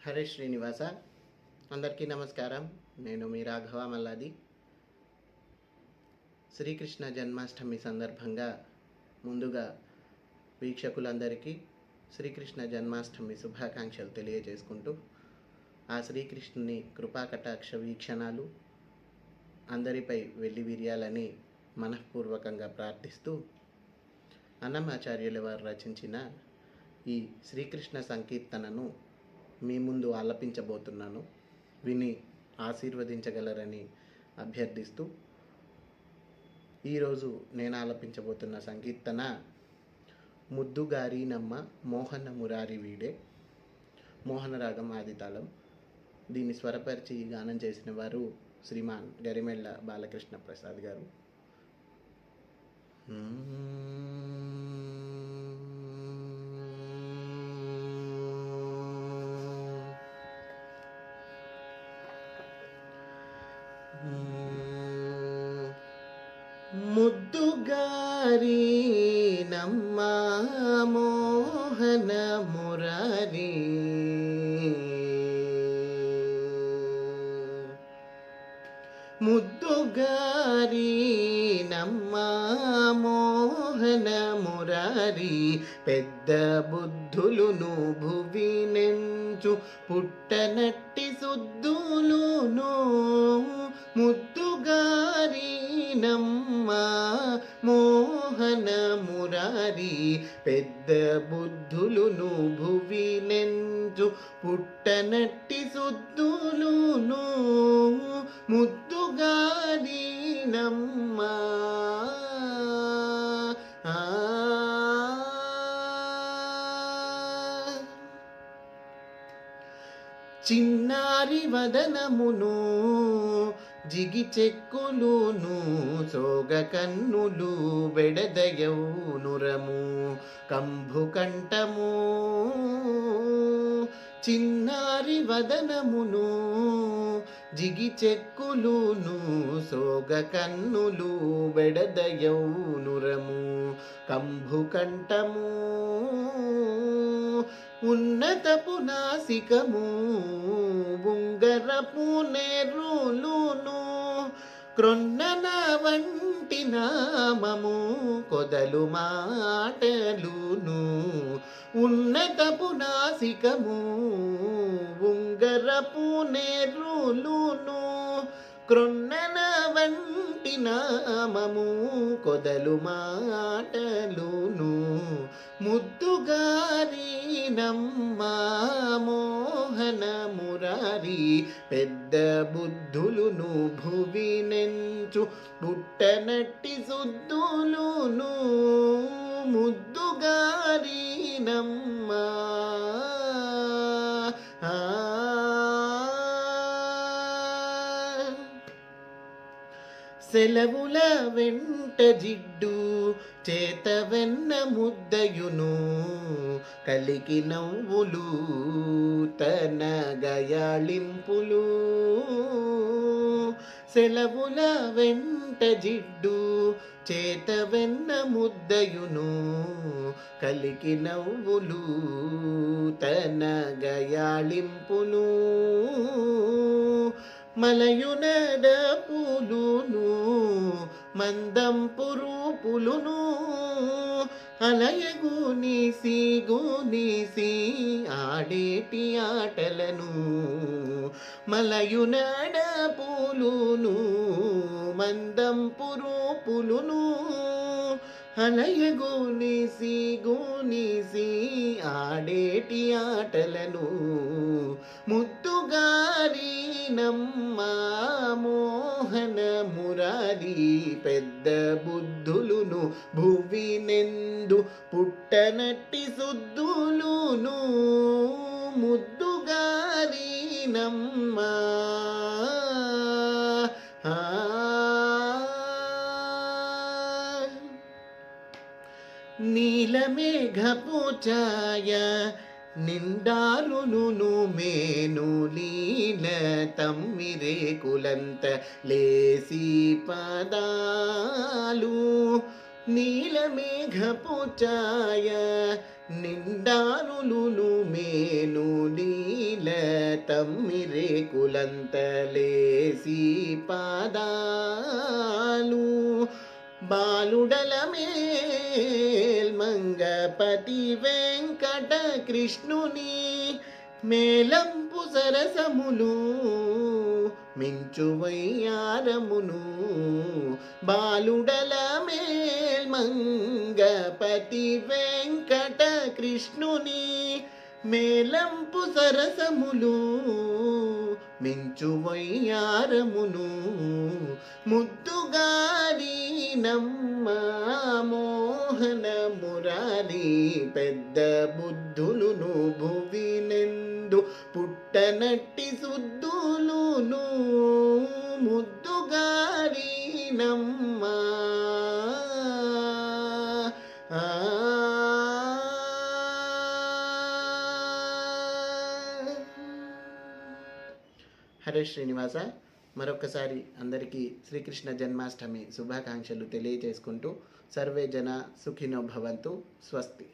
హరే శ్రీనివాస. అందరికీ నమస్కారం. నేను మీ రాఘవ మల్లాది. శ్రీకృష్ణ జన్మాష్టమి సందర్భంగా ముందుగా వీక్షకులందరికీ శ్రీకృష్ణ జన్మాష్టమి శుభాకాంక్షలు తెలియజేసుకుంటూ, ఆ శ్రీకృష్ణుని కృపాకటాక్ష వీక్షణాలు అందరిపై వెల్లివిరియాలని మనఃపూర్వకంగా ప్రార్థిస్తూ, అన్నమాచార్యుల వారు రచించిన ఈ శ్రీకృష్ణ సంకీర్తనను మీ ముందు ఆలపించబోతున్నాను. విని ఆశీర్వదించగలరని అభ్యర్థిస్తూ, ఈరోజు నేను ఆలపించబోతున్న సంకీర్తన ముద్దుగారీనమ్మ మోహన మురారి వీడే, మోహన రాగం ఆదితాళం. దీన్ని స్వరపరిచి గానం చేసిన వారు శ్రీమాన్ గరిమెళ్ళ బాలకృష్ణ ప్రసాద్ గారు. ముద్దుగారి నమ్మ మోహన మురారి, ముద్దుగారి నమ్మ మోహన మురారి, పెద్ద బుద్ధులును భువినెంచు పుట్టనట్టి సుద్దులును, ముద్దుగారి నమ్మ మోహన మురారి, పెద్ద బుద్ధులును భువినెంచు పుట్టనట్టి సుద్దులును, ముద్దుగారి నమ్మ. చిన్నారి వదనమును జిగి చెక్కులును, సోగ కన్నులు బెడదయౌనురము కంభు కంఠము, చిన్నారి వదనమును జిగి చెక్కులును, సోగ కన్నులు బెడదయౌనురము కంభు కంఠము, ఉన్నతపు నాసికము ఉంగరపు నేరులును, క్రొన్నన వంటి నామము కొదలు మాటలును, ఉన్నతపు నాసికము ఉంగరపు నేరులును, క్రొన్నన వంటి నామము కొదలు మాటలును, ముద్దుగారి నమ్మ మోహన మురారి, పెద్ద బుద్ధులును భువినెంచు పుట్టనట్టి సుద్దులును, ముద్దుగారి నమ్మ. సెలవుల వెంట జిడ్డు చేత వెన్న ముద్దయును, కలికి నవ్వులు తన గయాళింపులు, సెలవుల వెంట జిడ్డు చేత వెన్న ముద్దయును, కలికి నవ్వులు తన గయాళింపులు, మలయునడ పూలును మందంపు రూపులును, అలయగునిసి గునిసి ఆడేటి ఆటలను, మలయునడ పూలును మందంపు రూపులును, అలయగునిసి గునిసి ఆడేటి ఆటలను, ముద్దుగారి నమ్మ మోహన మురారి, పెద్ద బుద్ధులును భువినెందు పుట్టనట్టి సుద్దులును, ముద్దుగారి నమ్మ. నీలమేఘపు ఛాయ నిండారును మేను లీల తమ్మిరేకులంత లేసి పదాలు, నీలమేఘపు ఛాయ నిండానులును మేను నీల తమ్మిరేకులంతలేసి పాదాలు బాలుడల మేల్మంగపతి వెంకట కృష్ణుని మేలంపు సరసములు మించు వయ్యారమును బాలుడల మేల్మంగపతి వెంకట కృష్ణుని మేలంపు సరసములు మించు వయ్యారమును ముద్దుగారి నమ్మ మోహన మురారి పెద్ద బుద్ధులును భువినెందు పుట్టనట్టి సుద్దులును ముద్దుగారి నమ్మ హరే శ్రీనివాస. మరొకసారి అందరికీ శ్రీకృష్ణ జన్మాష్టమి శుభాకాంక్షలు తెలియజేసుకుంటూ సర్వే జన సుఖినో భవంతు. స్వస్తి.